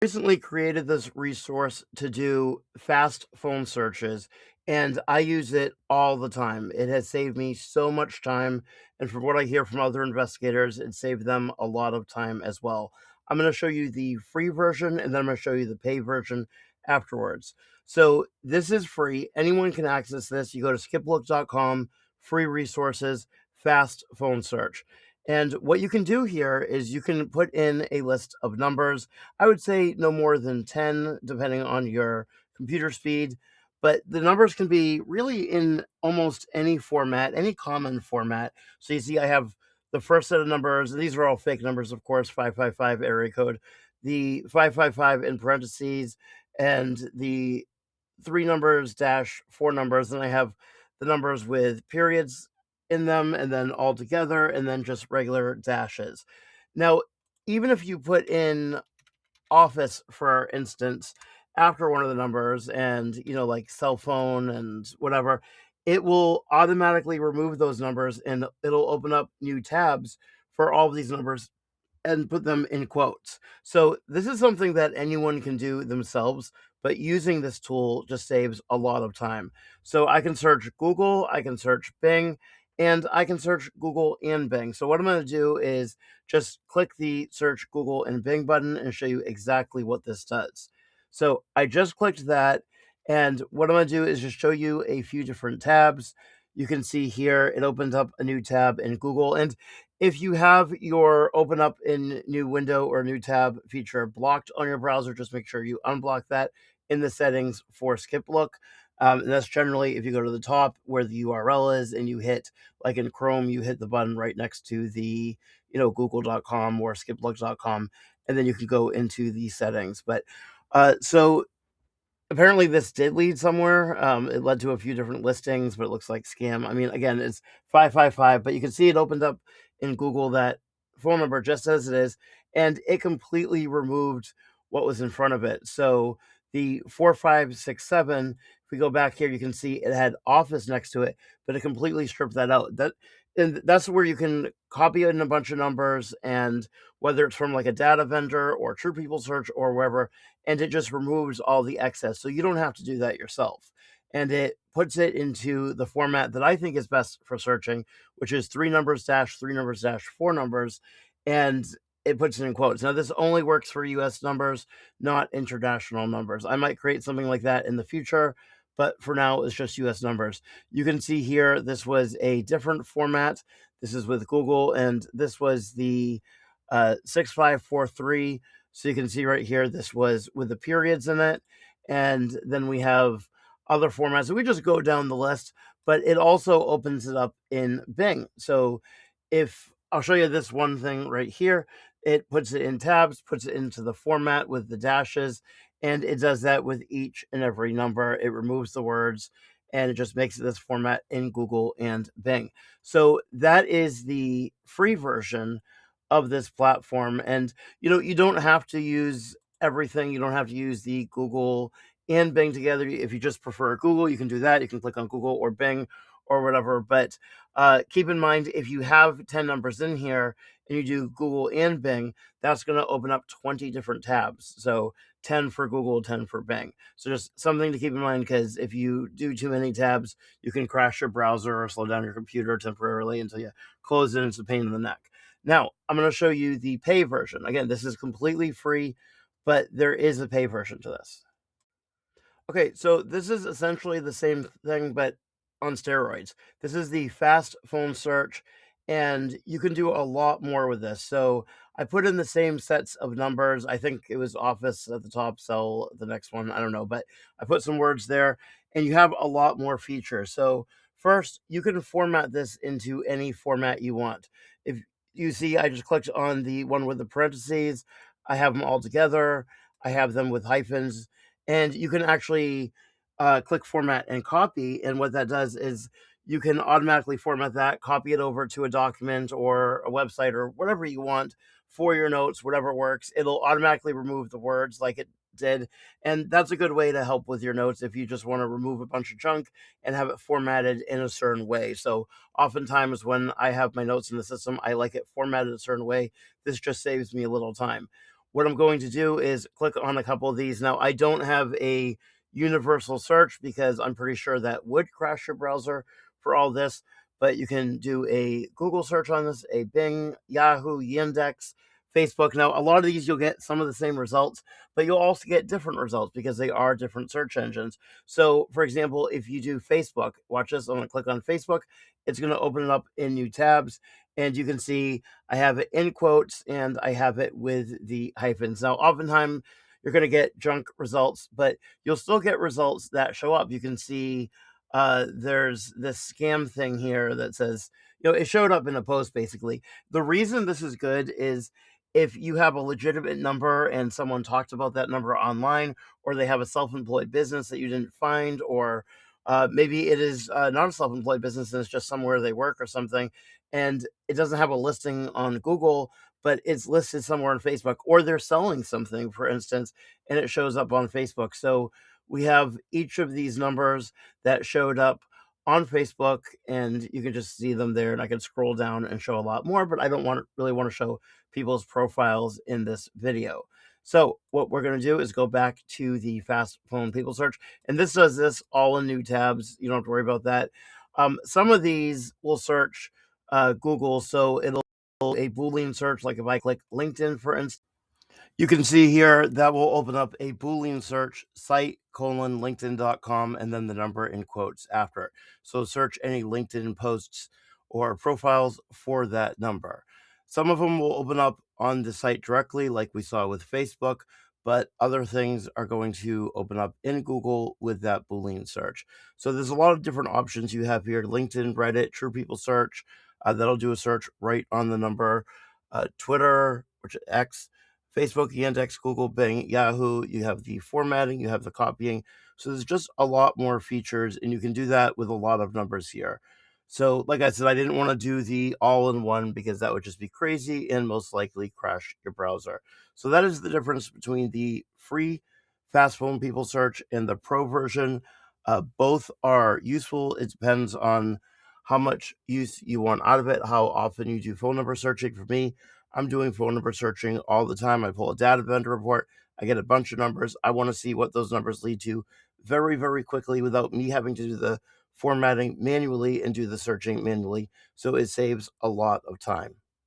Recently created this resource to do fast phone searches, and I use it all the time. It has saved me so much time, and from what I hear from other investigators, it saved them a lot of time as well. I'm going to show you the free version, and then I'm going to show you the paid version afterwards. So this is free. Anyone can access this. You go to skiplook.com, free resources, fast phone search. And what you can do here is you can put in a list of numbers. I would say no more than 10, depending on your computer speed. But the numbers can be really in almost any format, any common format. So you see, I have the first set of numbers, and these are all fake numbers, of course, 555 area code, the 555 in parentheses, and the three numbers dash four numbers. And I have the numbers with periods in them, and then all together, and then just regular dashes. Now, even if you put in office, for instance, after one of the numbers and, like cell phone and whatever, it will automatically remove those numbers and it'll open up new tabs for all of these numbers and put them in quotes. So this is something that anyone can do themselves, but using this tool just saves a lot of time. So I can search Google, I can search Bing, and I can search Google and Bing. So what I'm going to do is just click the search Google and Bing button and show you exactly what this does. So I just clicked that, and what I'm going to do is just show you a few different tabs. You can see here it opens up a new tab in Google, and if you have your open up in new window or new tab feature blocked on your browser, just make sure you unblock that in the settings for Skiplook. And that's generally if you go to the top where the URL is and you hit, like in Chrome, you hit the button right next to the, google.com or skiplook.com, and then you can go into the settings. But so apparently this did lead somewhere. It led to a few different listings, but it looks like scam. I mean, again, it's 555, but you can see it opened up in Google that phone number just as it is, and it completely removed what was in front of it. So the 4567, if we go back here, you can see it had office next to it, but it completely stripped that out. And that's where you can copy in a bunch of numbers, and whether it's from like a data vendor or True People Search or wherever, and it just removes all the excess. So you don't have to do that yourself. And it puts it into the format that I think is best for searching, which is three numbers dash three numbers dash four numbers. And it puts it in quotes. Now, this only works for US numbers, not international numbers. I might create something like that in the future, but for now, it's just US numbers. You can see here, this was a different format. This is with Google, and this was the 6543. So you can see right here, this was with the periods in it. And then we have other formats. So we just go down the list, but it also opens it up in Bing. So if I'll show you this one thing right here, it puts it in tabs, puts it into the format with the dashes, and it does that with each and every number. It removes the words and it just makes it this format in Google and Bing. So that is the free version of this platform. And you don't have to use everything. You don't have to use the Google and Bing together. If you just prefer Google, you can do that. You can click on Google or Bing or whatever. But keep in mind, if you have 10 numbers in here and you do Google and Bing, that's going to open up 20 different tabs. So 10 for Google, 10 for Bing. So just something to keep in mind, because if you do too many tabs, you can crash your browser or slow down your computer temporarily until you close it. It's a pain in the neck. Now, I'm going to show you the pay version. Again, this is completely free, but there is a pay version to this. Okay, so this is essentially the same thing, but on steroids. This is the fast phone search, and you can do a lot more with this. So I put in the same sets of numbers. I think it was office at the top, cell the next one. I don't know, but I put some words there, and you have a lot more features. So first, you can format this into any format you want. If you see, I just clicked on the one with the parentheses. I have them all together. I have them with hyphens, and you can actually click format and copy. And what that does is you can automatically format that, copy it over to a document or a website or whatever you want for your notes, whatever works. It'll automatically remove the words like it did. And that's a good way to help with your notes if you just want to remove a bunch of junk and have it formatted in a certain way. So oftentimes when I have my notes in the system, I like it formatted a certain way. This just saves me a little time. what I'm going to do is click on a couple of these. Now, I don't have a universal search because I'm pretty sure that would crash your browser for all this, but you can do a Google search on this, a Bing, Yahoo, Yandex, Facebook. Now, a lot of these you'll get some of the same results, but you'll also get different results because they are different search engines. So, for example, if you do Facebook, watch this, I'm going to click on Facebook. It's going to open it up in new tabs, and you can see I have it in quotes and I have it with the hyphens. Now, oftentimes you're going to get junk results, but you'll still get results that show up. You can see there's this scam thing here that says, it showed up in a post basically. The reason this is good is if you have a legitimate number and someone talked about that number online, or they have a self employed business that you didn't find, or maybe it is not a self employed business and it's just somewhere they work or something, and it doesn't have a listing on Google, but it's listed somewhere on Facebook, or they're selling something, for instance, and it shows up on Facebook. So we have each of these numbers that showed up on Facebook, and you can just see them there. And I can scroll down and show a lot more, but I don't really want to show people's profiles in this video. So what we're going to do is go back to the fast phone people search, and this does this all in new tabs. You don't have to worry about that. Some of these will search Google, so it'll a Boolean search. Like if I click LinkedIn, for instance, you can see here that will open up a Boolean search site colon LinkedIn.com and then the number in quotes after it. So search any LinkedIn posts or profiles for that number. Some of them will open up on the site directly, like we saw with Facebook, but other things are going to open up in Google with that Boolean search. So there's a lot of different options you have here: LinkedIn, Reddit, True People Search. That'll do a search right on the number. Twitter, which is X, Facebook, Yandex, Google, Bing, Yahoo. You have the formatting, you have the copying. So there's just a lot more features, and you can do that with a lot of numbers here. So, like I said, I didn't want to do the all-in-one because that would just be crazy and most likely crash your browser. So that is the difference between the free fast phone people search and the pro version. Both are useful. It depends on how much use you want out of it, how often you do phone number searching. For me, I'm doing phone number searching all the time. I pull a data vendor report. I get a bunch of numbers. I want to see what those numbers lead to very, very quickly without me having to do the formatting manually and do the searching manually. So it saves a lot of time.